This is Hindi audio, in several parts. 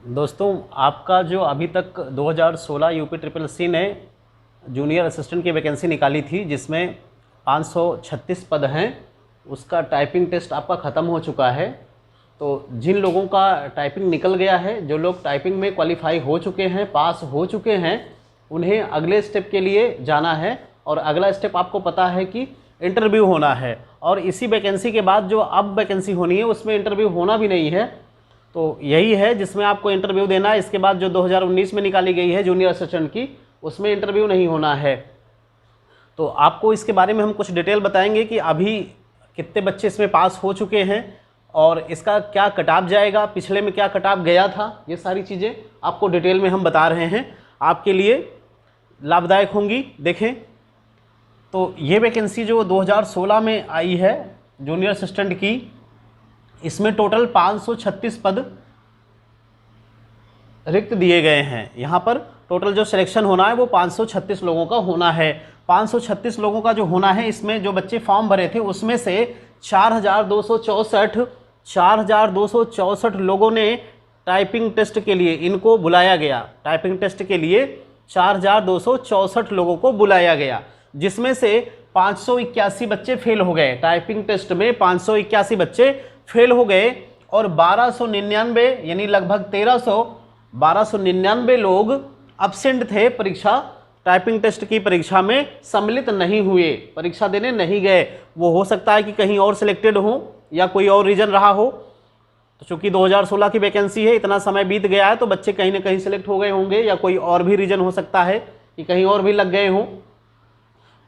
दोस्तों, आपका जो अभी तक 2016 यूपी ट्रिपल सी ने जूनियर असिस्टेंट की वैकेंसी निकाली थी, जिसमें 536 पद हैं, उसका टाइपिंग टेस्ट आपका ख़त्म हो चुका है। तो जिन लोगों का टाइपिंग निकल गया है, जो लोग टाइपिंग में क्वालिफाई हो चुके हैं, पास हो चुके हैं, उन्हें अगले स्टेप के लिए जाना है। और अगला स्टेप आपको पता है कि इंटरव्यू होना है। और इसी वैकेंसी के बाद जो अब वैकेंसी होनी है, उसमें इंटरव्यू होना भी नहीं है। तो यही है जिसमें आपको इंटरव्यू देना है। इसके बाद जो 2019 में निकाली गई है जूनियर असिस्टेंट की, उसमें इंटरव्यू नहीं होना है। तो आपको इसके बारे में हम कुछ डिटेल बताएंगे कि अभी कितने बच्चे इसमें पास हो चुके हैं और इसका क्या कट ऑफ जाएगा, पिछले में क्या कट ऑफ गया था, ये सारी चीज़ें आपको डिटेल में हम बता रहे हैं, आपके लिए लाभदायक होंगी। देखें तो ये वैकेंसी जो 2016 में आई है जूनियर असिस्टेंट की, इसमें टोटल 536 पद रिक्त दिए गए हैं। यहाँ पर टोटल जो सिलेक्शन होना है वो 536 लोगों का होना है। 536 लोगों का जो होना है, इसमें जो बच्चे फॉर्म भरे थे उसमें से 4,264 लोगों ने टाइपिंग टेस्ट के लिए इनको बुलाया गया। टाइपिंग टेस्ट के लिए 4,264 लोगों को बुलाया गया, जिसमें से 581 बच्चे फेल हो गए। टाइपिंग टेस्ट में 581 बच्चे फेल हो गए और 1299 यानी लगभग 1299 लोग अब्सेंट थे। परीक्षा टाइपिंग टेस्ट की परीक्षा में सम्मिलित नहीं हुए, परीक्षा देने नहीं गए। वो हो सकता है कि कहीं और सिलेक्टेड हो या कोई और रीजन रहा हो। तो चूंकि 2016 की वैकेंसी है, इतना समय बीत गया है, तो बच्चे कहीं ना कहीं सिलेक्ट हो गए होंगे या कोई और भी रीजन हो सकता है कि कहीं और भी लग गए हों।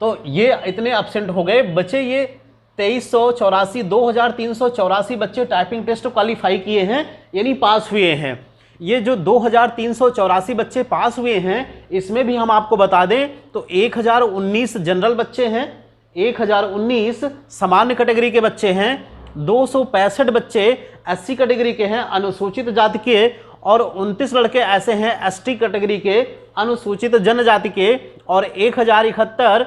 तो ये इतने अब्सेंट हो गए बच्चे। ये 2384 बच्चे टाइपिंग टेस्ट क्वालिफाई किए हैं, यानी पास हुए हैं। ये जो 2384 बच्चे पास हुए हैं, इसमें भी हम आपको बता दें तो 1019 जनरल बच्चे हैं, 1019 सामान्य कैटेगरी के बच्चे हैं, 265 बच्चे एससी कैटेगरी के हैं, अनुसूचित जाति के, और 29 लड़के ऐसे हैं एसटी कैटेगरी के, अनुसूचित जनजाति के, और 1071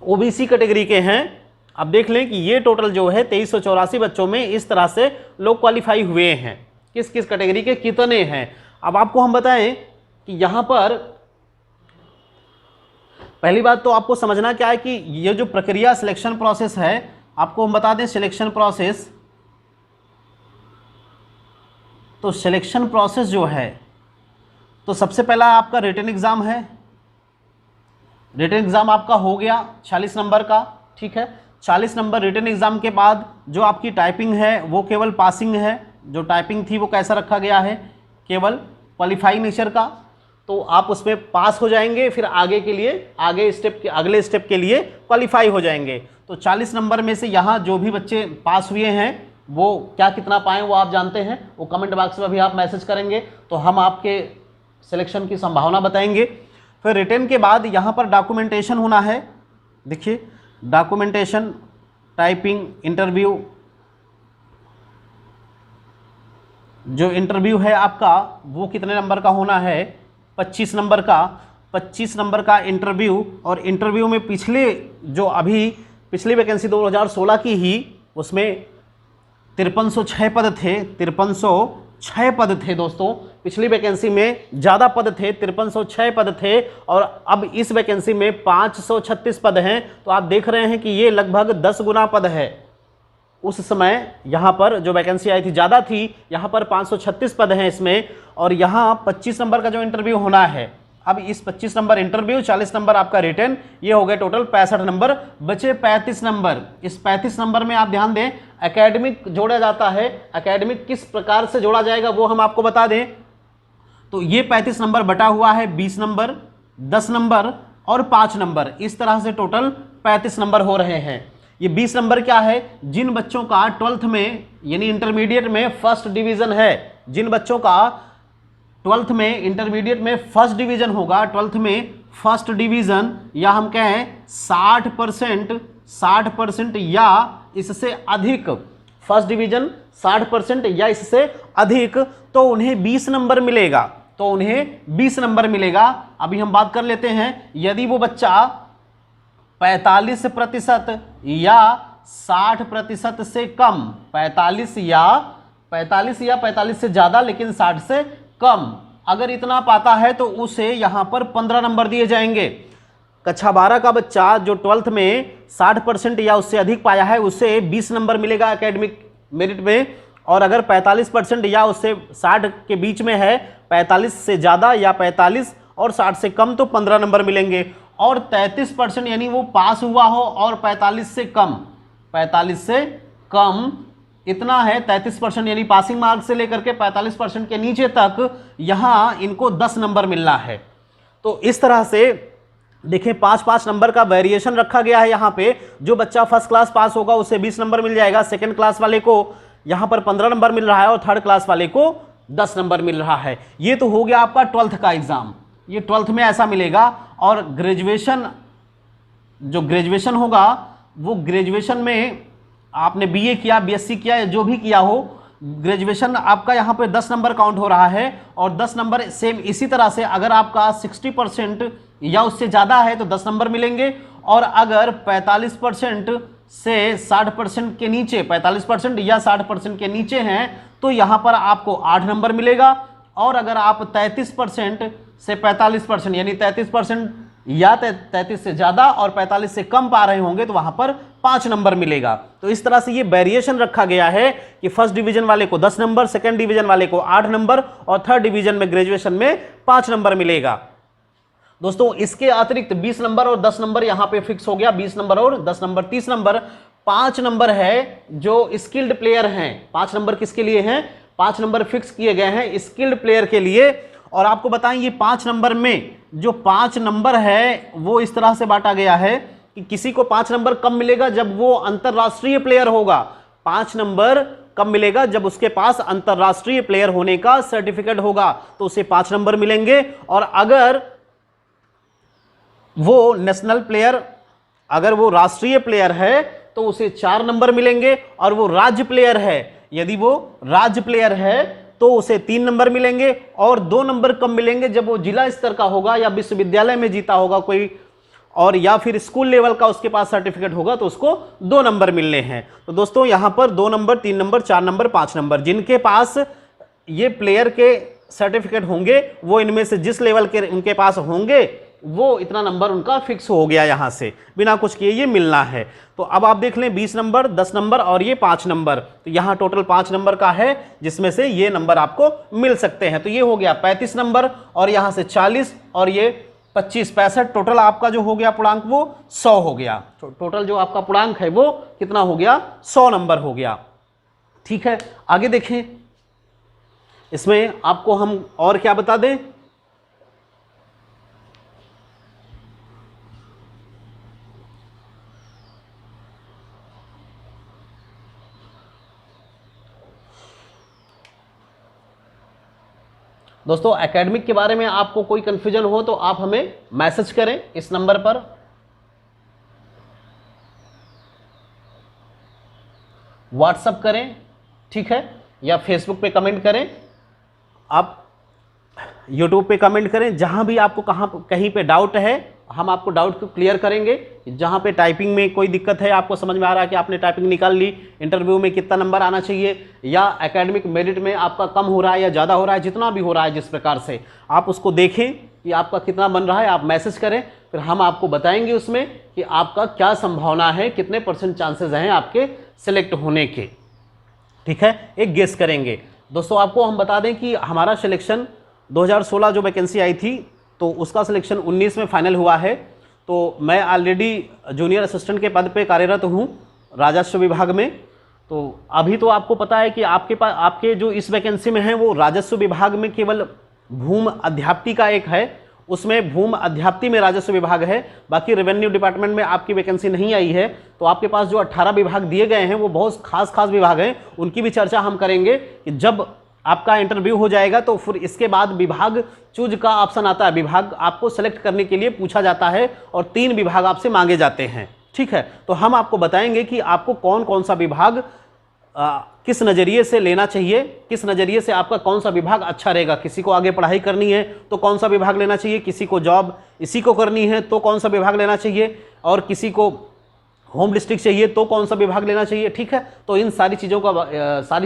ओबीसी कैटेगरी के हैं। अब देख लें कि ये टोटल जो है 2384 बच्चों में इस तरह से लोग क्वालिफाई हुए हैं। किस किस कैटेगरी के कितने हैं, अब आपको हम बताएं कि यहां पर पहली बात तो आपको समझना क्या है कि ये जो प्रक्रिया सिलेक्शन प्रोसेस है, आपको हम बता दें सिलेक्शन प्रोसेस। तो सिलेक्शन प्रोसेस जो है, तो सबसे पहला आपका रिटन एग्जाम है। रिटन एग्जाम आपका हो गया 40 नंबर का, ठीक है। 40 नंबर रिटन एग्जाम के बाद जो आपकी टाइपिंग है वो केवल पासिंग है। जो टाइपिंग थी वो कैसा रखा गया है, केवल क्वालिफाई नेचर का। तो आप उसमें पास हो जाएंगे, फिर आगे के लिए अगले स्टेप के लिए क्वालिफाई हो जाएंगे। तो 40 नंबर में से यहाँ जो भी बच्चे पास हुए हैं वो क्या कितना पाएँ वो आप जानते हैं, वो कमेंट बॉक्स में भी आप मैसेज करेंगे तो हम आपके सिलेक्शन की संभावना बताएंगे। फिर रिटन के बाद यहाँ पर डॉक्यूमेंटेशन होना है। देखिए डॉक्यूमेंटेशन, टाइपिंग, इंटरव्यू। जो इंटरव्यू है आपका वो कितने नंबर का होना है, 25 नंबर का। 25 नंबर का इंटरव्यू, और इंटरव्यू में पिछली वैकेंसी 2016 की ही, उसमें 5306 पद थे। 5306 पद थे दोस्तों, पिछली वैकेंसी में ज़्यादा पद थे, 5306 पद थे, और अब इस वैकेंसी में 536 पद हैं। तो आप देख रहे हैं कि ये लगभग 10 गुना पद है। उस समय यहाँ पर जो वैकेंसी आई थी ज़्यादा थी, यहाँ पर 536 पद हैं इसमें, और यहाँ 25 नंबर का जो इंटरव्यू होना है। अब इस 25 नंबर इंटरव्यू, 40 नंबर आपका रिटर्न, ये हो गए टोटल 65 नंबर, बचे 35 नंबर। इस 35 नंबर में आप ध्यान दें एकेडमिक जोड़ा जाता है। एकेडमिक किस प्रकार से जोड़ा जाएगा वो हम आपको बता दें। तो ये 35 नंबर बटा हुआ है 20 नंबर, 10 नंबर और 5 नंबर, इस तरह से टोटल 35 नंबर हो रहे हैं। ये 20 नंबर क्या है, जिन बच्चों का 12th में यानी इंटरमीडिएट में फर्स्ट डिवीजन है, जिन बच्चों का 12th में इंटरमीडिएट में फर्स्ट डिवीजन होगा, 12th में फर्स्ट डिवीजन, या हम कहें 60% या इससे अधिक, फर्स्ट डिवीजन 60% या इससे अधिक, तो उन्हें 20 नंबर मिलेगा। अभी हम बात कर लेते हैं, यदि वो बच्चा 45% या 60% से कम, 45 या 45 या 45 से ज़्यादा लेकिन 60 से कम, अगर इतना पाता है तो उसे यहाँ पर 15 नंबर दिए जाएंगे। कक्षा 12 का बच्चा जो 12th में 60% या उससे अधिक पाया है उसे 20 नंबर मिलेगा एकेडमिक मेरिट में, और अगर 45% या उससे 60 के बीच में है, 45 से ज़्यादा या 45 और 60 से कम तो 15 नंबर मिलेंगे। और 33% यानी वो पास हुआ हो और 45 से कम, 45 से कम इतना है 33% यानी पासिंग मार्क्स से लेकर के 45% के नीचे तक यहाँ इनको 10 नंबर मिलना है। तो इस तरह से देखिए 5-5 नंबर का वेरिएशन रखा गया है। यहाँ पे जो बच्चा फर्स्ट क्लास पास होगा उसे 20 नंबर मिल जाएगा, सेकंड क्लास वाले को यहाँ पर 15 नंबर मिल रहा है और थर्ड क्लास वाले को 10 नंबर मिल रहा है। ये तो हो गया आपका 12th का एग्जाम, ये 12th में ऐसा मिलेगा। और ग्रेजुएशन, जो ग्रेजुएशन होगा वो ग्रेजुएशन में आपने बीए किया, बीएससी किया या जो भी किया हो, ग्रेजुएशन आपका यहाँ पे 10 नंबर काउंट हो रहा है। और 10 नंबर सेम इसी तरह से अगर आपका 60% या उससे ज़्यादा है तो 10 नंबर मिलेंगे, और अगर 45% से 60% के नीचे, 45% या 60% के नीचे हैं तो यहाँ पर आपको 8 नंबर मिलेगा। और अगर आप 33% से 45% यानी 33% या 33 से ज़्यादा और 45 से कम पा रहे होंगे तो वहाँ पर 5 नंबर मिलेगा। तो इस तरह से ये वेरिएशन रखा गया है कि फर्स्ट डिवीजन वाले को 10 नंबर, सेकंड डिवीजन वाले को 8 नंबर और थर्ड डिवीजन में ग्रेजुएशन में 5 नंबर मिलेगा। दोस्तों इसके अतिरिक्त 20 नंबर और 10 नंबर यहाँ पे फिक्स हो गया, 20 नंबर और 10 नंबर। 30 नंबर 5 नंबर है जो स्किल्ड प्लेयर हैं। 5 नंबर किसके लिए हैं? 5 नंबर फिक्स किए गए हैं स्किल्ड प्लेयर के लिए। और आपको बताएं ये 5 नंबर में जो 5 नंबर है वो इस तरह से बांटा गया है कि किसी को 5 नंबर कब मिलेगा, जब वो अंतरराष्ट्रीय प्लेयर होगा। 5 नंबर कब मिलेगा? जब उसके पास अंतरराष्ट्रीय प्लेयर होने का सर्टिफिकेट होगा तो उसे 5 नंबर मिलेंगे। और अगर वो नेशनल प्लेयर, अगर वो राष्ट्रीय प्लेयर है तो उसे 4 नंबर मिलेंगे। और वो राज्य प्लेयर है, यदि वो राज्य प्लेयर है तो उसे 3 नंबर मिलेंगे। और 2 नंबर कब मिलेंगे? जब वो जिला स्तर का होगा या विश्वविद्यालय में जीता होगा कोई, और या फिर स्कूल लेवल का उसके पास सर्टिफिकेट होगा तो उसको 2 नंबर मिलने हैं। तो दोस्तों यहां पर 2 नंबर, 3 नंबर, 4 नंबर, 5 नंबर, जिनके पास ये प्लेयर के सर्टिफिकेट होंगे वो इनमें से जिस लेवल के उनके पास होंगे वो इतना नंबर उनका फिक्स हो गया, यहां से बिना कुछ किए ये मिलना है। तो अब आप देख लें 20 नंबर, 10 नंबर और ये 5 नंबर, तो यहां टोटल 5 नंबर का है जिसमें से ये नंबर आपको मिल सकते हैं। तो ये हो गया 35 नंबर और यहां से 40 और ये 25, 65, टोटल आपका जो हो गया पूर्णांक वो 100 हो गया। टोटल जो आपका पूर्णांक है वो कितना हो गया? 100 नंबर हो गया। ठीक है, आगे देखें, इसमें आपको हम और क्या बता दें। दोस्तों एकेडमिक के बारे में आपको कोई कंफ्यूजन हो तो आप हमें मैसेज करें इस नंबर पर। व्हाट्सएप करें, ठीक है, या फेसबुक पे कमेंट करें, आप यूट्यूब पे कमेंट करें। जहां भी आपको कहीं पे डाउट है हम आपको डाउट को क्लियर करेंगे। जहां पे टाइपिंग में कोई दिक्कत है, आपको समझ में आ रहा है कि आपने टाइपिंग निकाल ली, इंटरव्यू में कितना नंबर आना चाहिए, या एकेडमिक मेरिट में आपका कम हो रहा है या ज़्यादा हो रहा है, जितना भी हो रहा है जिस प्रकार से आप उसको देखें कि आपका कितना बन रहा है, आप मैसेज करें, फिर हम आपको बताएंगे उसमें कि आपका क्या संभावना है, कितने % चांसेज हैं आपके सिलेक्ट होने के। ठीक है, एक गेस करेंगे। दोस्तों आपको हम बता दें कि हमारा सिलेक्शन 2016 जो वैकेंसी आई थी तो उसका सिलेक्शन 19 में फाइनल हुआ है। तो मैं ऑलरेडी जूनियर असिस्टेंट के पद पे कार्यरत हूँ राजस्व विभाग में। तो अभी तो आपको पता है कि आपके जो इस वैकेंसी में है वो राजस्व विभाग में केवल भूमि अध्याप्ति का एक है, उसमें भूमि अध्याप्ति में राजस्व विभाग है, बाकी रेवेन्यू डिपार्टमेंट में आपकी वैकेंसी नहीं आई है। तो आपके पास जो 18 विभाग दिए गए हैं वो बहुत खास विभाग हैं, उनकी भी चर्चा हम करेंगे कि जब आपका इंटरव्यू हो जाएगा तो फिर इसके बाद विभाग चूज का ऑप्शन आता है, विभाग आपको सेलेक्ट करने के लिए पूछा जाता है और 3 विभाग आपसे मांगे जाते हैं। ठीक है, तो हम आपको बताएंगे कि आपको कौन कौन सा विभाग किस नज़रिए से लेना चाहिए, किस नज़रिए से आपका कौन सा विभाग अच्छा रहेगा। किसी को आगे पढ़ाई करनी है तो कौन सा विभाग लेना चाहिए, किसी को जॉब इसी को करनी है तो कौन सा विभाग लेना चाहिए, और किसी को होम डिस्ट्रिक्ट चाहिए तो कौन सा विभाग लेना चाहिए, ठीक है। तो इन सारी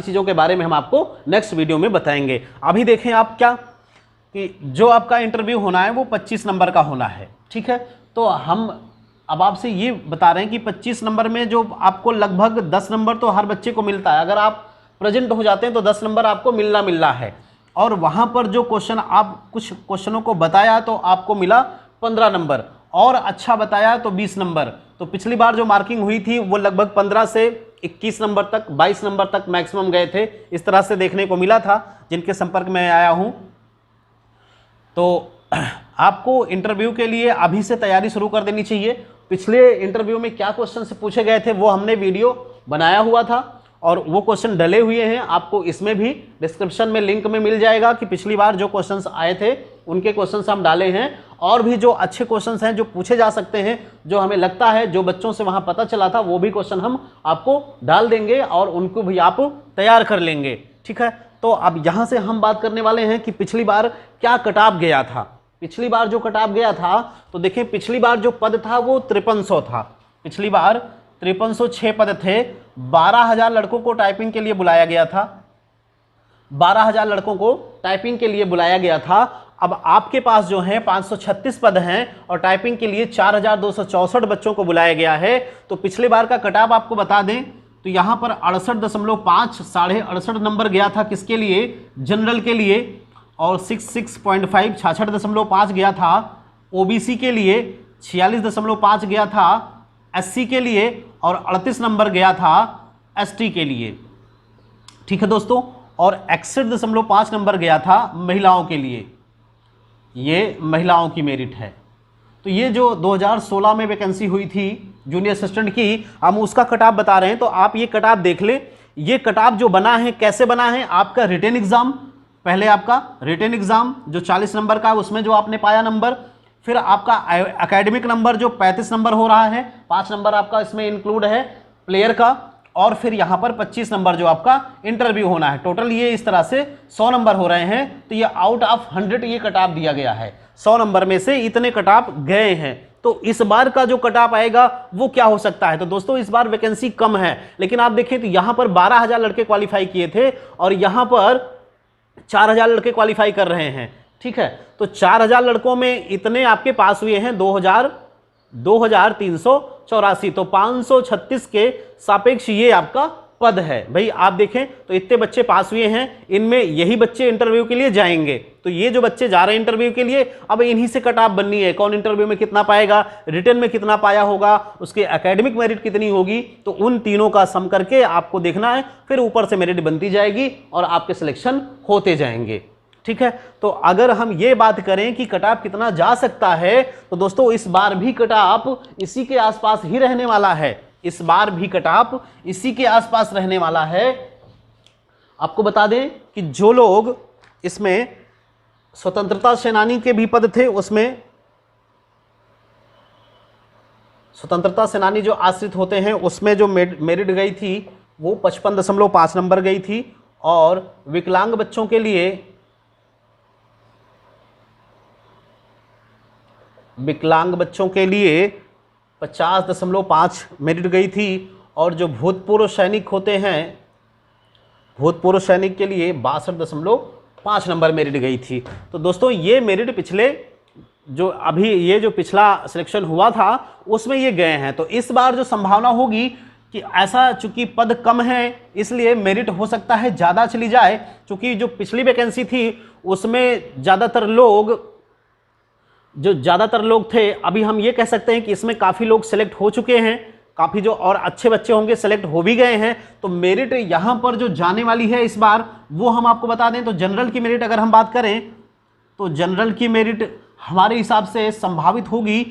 चीज़ों के बारे में हम आपको नेक्स्ट वीडियो में बताएंगे। अभी देखें आप क्या कि जो आपका इंटरव्यू होना है वो 25 नंबर का होना है, ठीक है। तो हम अब आपसे ये बता रहे हैं कि 25 नंबर में जो आपको लगभग 10 नंबर तो हर बच्चे को मिलता है, अगर आप प्रेजेंट हो जाते हैं तो 10 नंबर आपको मिलना है। और वहाँ पर जो क्वेश्चन आप कुछ क्वेश्चनों को बताया तो आपको मिला 15 नंबर, और अच्छा बताया तो 20 नंबर। तो पिछली बार जो मार्किंग हुई थी वो लगभग 15 से 21 नंबर तक, 22 नंबर तक मैक्सिमम गए थे, इस तरह से देखने को मिला था जिनके संपर्क में आया हूँ। तो आपको इंटरव्यू के लिए अभी से तैयारी शुरू कर देनी चाहिए। पिछले इंटरव्यू में क्या क्वेश्चन से पूछे गए थे वो हमने वीडियो बनाया हुआ था और वो क्वेश्चन डले हुए हैं, आपको इसमें भी डिस्क्रिप्शन में लिंक में मिल जाएगा कि पिछली बार जो क्वेश्चंस आए थे उनके क्वेश्चंस हम डाले हैं, और भी जो अच्छे क्वेश्चंस हैं जो पूछे जा सकते हैं, जो हमें लगता है जो बच्चों से वहां पता चला था वो भी क्वेश्चन हम आपको डाल देंगे और उनको भी आप तैयार कर लेंगे, ठीक है। तो अब यहाँ से हम बात करने वाले हैं कि पिछली बार क्या कट-ऑफ गया था। पिछली बार जो कट-ऑफ गया था तो देखिए पिछली बार जो पद था वो 5300 था। पिछली बार 5306 पद थे। 12,000 लड़कों को टाइपिंग के लिए बुलाया गया था। 12,000 लड़कों को टाइपिंग के लिए बुलाया गया था। अब आपके पास जो है 536 पद हैं और टाइपिंग के लिए 4,264 बच्चों को बुलाया गया है। तो पिछली बार का कट-ऑफ आपको बता दें तो यहाँ पर 68.5 68 नंबर गया था किसके लिए, जनरल के लिए, और 66.5 66.5 गया था ओबीसी के लिए, 46.5 गया था एससी के लिए, और 38 नंबर गया था एसटी के लिए, ठीक है दोस्तों। और 61.5 नंबर गया था महिलाओं के लिए। ये महिलाओं की मेरिट है। तो ये जो 2016 में वैकेंसी हुई थी जूनियर असिस्टेंट की, हम उसका कट-ऑफ बता रहे हैं। तो आप ये कट-ऑफ देख लें। ये कट-ऑफ जो बना है कैसे बना है, आपका रिटन एग्जाम, पहले आपका रिटन एग्जाम जो 40 नंबर का है उसमें जो आपने पाया नंबर, फिर आपका एकेडमिक नंबर जो 35 नंबर हो रहा है, 5 नंबर आपका इसमें इंक्लूड है प्लेयर का, और फिर यहाँ पर 25 नंबर जो आपका इंटरव्यू होना है। टोटल ये इस तरह से 100 नंबर हो रहे हैं। तो ये आउट ऑफ 100 ये कट-ऑफ दिया गया है। 100 नंबर में से इतने कट-ऑफ गए हैं। तो इस बार का जो कट-ऑफ आएगा वो क्या हो सकता है। तो दोस्तों इस बार वैकेंसी कम है, लेकिन आप देखें तो यहाँ पर 12,000 लड़के क्वालिफाई किए थे और यहाँ पर 4,000 लड़के क्वालिफाई कर रहे हैं, ठीक है। तो 4,000 लड़कों में इतने आपके पास हुए हैं 2,384। तो 536 के सापेक्ष ये आपका पद है। भाई आप देखें तो इतने बच्चे पास हुए हैं, इनमें यही बच्चे इंटरव्यू के लिए जाएंगे। तो ये जो बच्चे जा रहे हैं इंटरव्यू के लिए, अब इन्हीं से कट-ऑफ बननी है। कौन इंटरव्यू में कितना पाएगा, रिटन में कितना पाया होगा, उसके एकेडमिक मेरिट कितनी होगी, तो उन तीनों का सम करके आपको देखना है। फिर ऊपर से मेरिट बनती जाएगी और आपके सिलेक्शन होते जाएंगे, ठीक है। तो अगर हम ये बात करें कि कट-ऑफ कितना जा सकता है, तो दोस्तों इस बार भी कट-ऑफ इसी के आसपास ही रहने वाला है। इस बार भी कट-ऑफ इसी के आसपास रहने वाला है। आपको बता दें कि जो लोग इसमें स्वतंत्रता सेनानी के भी पद थे, उसमें स्वतंत्रता सेनानी जो आश्रित होते हैं उसमें जो मेरिट गई थी वो 55.5 नंबर गई थी, और विकलांग बच्चों के लिए 50.5 मेरिट गई थी। और जो भूतपूर्व सैनिक होते हैं, भूतपूर्व सैनिक के लिए 62.5 नंबर मेरिट गई थी। तो दोस्तों ये मेरिट पिछले जो अभी ये जो पिछला सिलेक्शन हुआ था उसमें ये गए हैं। तो इस बार जो संभावना होगी कि ऐसा, चूंकि पद कम है इसलिए मेरिट हो सकता है ज़्यादा चली जाए। चूंकि जो पिछली वैकेंसी थी उसमें ज़्यादातर लोग थे, अभी हम ये कह सकते हैं कि इसमें काफ़ी लोग सेलेक्ट हो चुके हैं, काफ़ी जो और अच्छे बच्चे होंगे सेलेक्ट हो भी गए हैं। तो मेरिट यहाँ पर जो जाने वाली है इस बार वो हम आपको बता दें। तो जनरल की मेरिट अगर हम बात करें तो जनरल की मेरिट हमारे हिसाब से संभावित होगी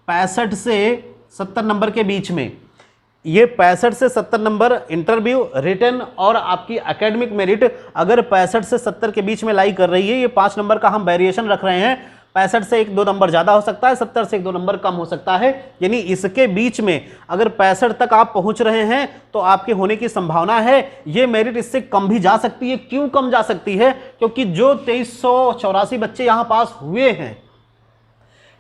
65 से 70 नंबर के बीच में। ये 65 से 70 नंबर इंटरव्यू, रिटन और आपकी एकेडमिक मेरिट अगर 65 से 70 के बीच में लाई कर रही है, ये 5 नंबर का हम वेरिएशन रख रहे हैं। 65 से 1-2 नंबर ज़्यादा हो सकता है, 70 से 1-2 नंबर कम हो सकता है। यानी इसके बीच में अगर 65 तक आप पहुंच रहे हैं तो आपके होने की संभावना है। ये मेरिट इससे कम भी जा सकती है। क्यों कम जा सकती है? क्योंकि जो 2384 बच्चे यहाँ पास हुए हैं,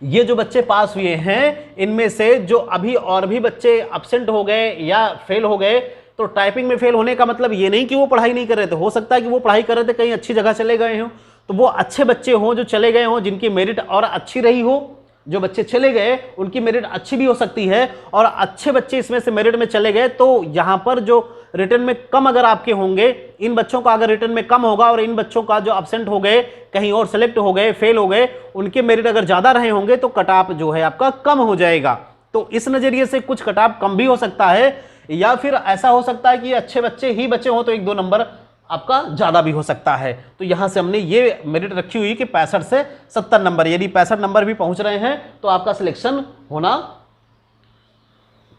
ये जो बच्चे पास हुए हैं इनमें से जो अभी और भी बच्चे एब्सेंट हो गए या फेल हो गए, तो टाइपिंग में फेल होने का मतलब ये नहीं कि वो पढ़ाई नहीं कर रहे थे, हो सकता है कि वो पढ़ाई कर रहे थे कहीं अच्छी जगह चले गए हों, तो वो अच्छे बच्चे हों जो चले गए हों, जिनकी मेरिट और अच्छी रही हो। जो बच्चे चले गए उनकी मेरिट अच्छी भी हो सकती है, और अच्छे बच्चे इसमें से मेरिट में चले गए तो यहां पर जो रिटर्न में कम अगर आपके होंगे, इन बच्चों का अगर रिटर्न में कम होगा और इन बच्चों का जो एब्सेंट हो गए, कहीं और सेलेक्ट हो गए, फेल हो गए, उनके मेरिट अगर ज्यादा रहे होंगे तो कट ऑफ जो है आपका कम हो जाएगा। तो इस नजरिए से कुछ कट ऑफ कम भी हो सकता है, या फिर ऐसा हो सकता है कि अच्छे बच्चे ही बचे हों तो 1-2 नंबर आपका ज्यादा भी हो सकता है। तो यहां से हमने ये मेरिट रखी हुई कि 65 से 70 नंबर, यदि 65 नंबर भी पहुंच रहे हैं तो आपका सिलेक्शन होना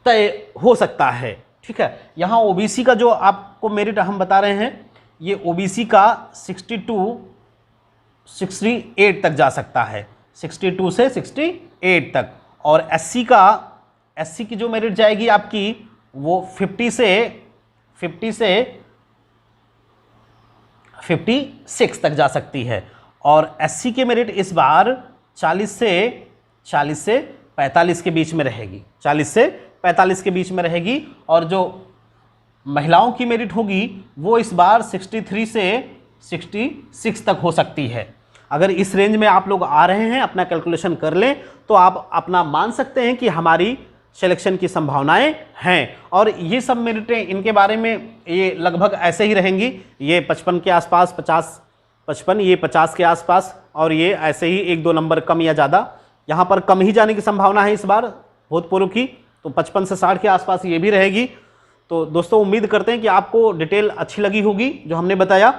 तय हो सकता है। ठीक है, यहां ओबीसी का जो आपको मेरिट हम बता रहे हैं, ये ओबीसी का 68 तक जा सकता है, 62 से 68 तक। और एससी की जो मेरिट जाएगी आपकी वो 50 से 56 तक जा सकती है। और एससी की मेरिट इस बार 40 से 45 के बीच में रहेगी, 40 से 45 के बीच में रहेगी। और जो महिलाओं की मेरिट होगी वो इस बार 63 से 66 तक हो सकती है। अगर इस रेंज में आप लोग आ रहे हैं, अपना कैलकुलेशन कर लें तो आप अपना मान सकते हैं कि हमारी सिलेक्शन की संभावनाएं हैं। और ये सब मेरिटें, इनके बारे में ये लगभग ऐसे ही रहेंगी, ये 55 के आसपास, 55, ये 50 के आसपास, और ये ऐसे ही 1-2 नंबर कम या ज़्यादा। यहाँ पर कम ही जाने की संभावना है इस बार भूतपूर्व की, तो 55 से 60 के आसपास ये भी रहेगी। तो दोस्तों उम्मीद करते हैं कि आपको डिटेल अच्छी लगी होगी जो हमने बताया,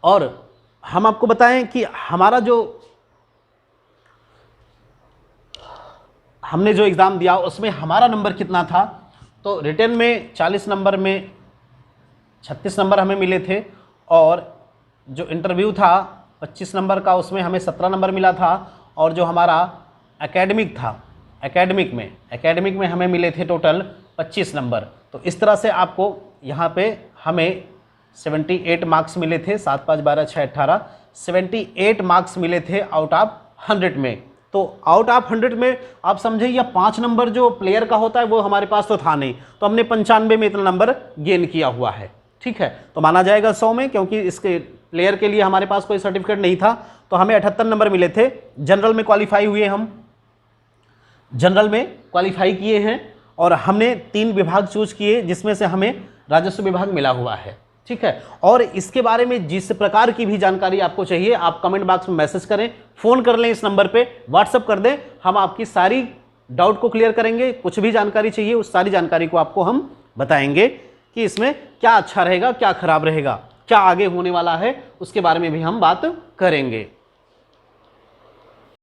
और हम आपको बताएं कि हमारा हमने जो एग्ज़ाम दिया उसमें हमारा नंबर कितना था। तो रिटर्न में 40 नंबर में 36 नंबर हमें मिले थे, और जो इंटरव्यू था 25 नंबर का, उसमें हमें 17 नंबर मिला था। और जो हमारा एकेडमिक था, एकेडमिक में हमें मिले थे टोटल 25 नंबर। तो इस तरह से आपको यहाँ पे हमें 78 मार्क्स मिले थे, 7, 5, 12, 6, 18, 78 मार्क्स मिले थे आउट ऑफ 100 में। तो आउट ऑफ 100 में आप समझे, या 5 नंबर जो प्लेयर का होता है वो हमारे पास तो था नहीं, तो हमने 95 में इतना नंबर गेन किया हुआ है। ठीक है, तो माना जाएगा 100 में, क्योंकि इसके प्लेयर के लिए हमारे पास कोई सर्टिफिकेट नहीं था। तो हमें 78 नंबर मिले थे। जनरल में क्वालिफाई हुए, हम जनरल में क्वालिफाई किए हैं, और हमने 3 विभाग चूज किए जिसमें से हमें राजस्व विभाग मिला हुआ है। ठीक है, और इसके बारे में जिस प्रकार की भी जानकारी आपको चाहिए आप कमेंट बॉक्स में मैसेज करें, फोन कर लें, इस नंबर पे व्हाट्सअप कर दें, हम आपकी सारी डाउट को क्लियर करेंगे। कुछ भी जानकारी चाहिए उस सारी जानकारी को आपको हम बताएंगे कि इसमें क्या अच्छा रहेगा, क्या खराब रहेगा, क्या आगे होने वाला है, उसके बारे में भी हम बात करेंगे।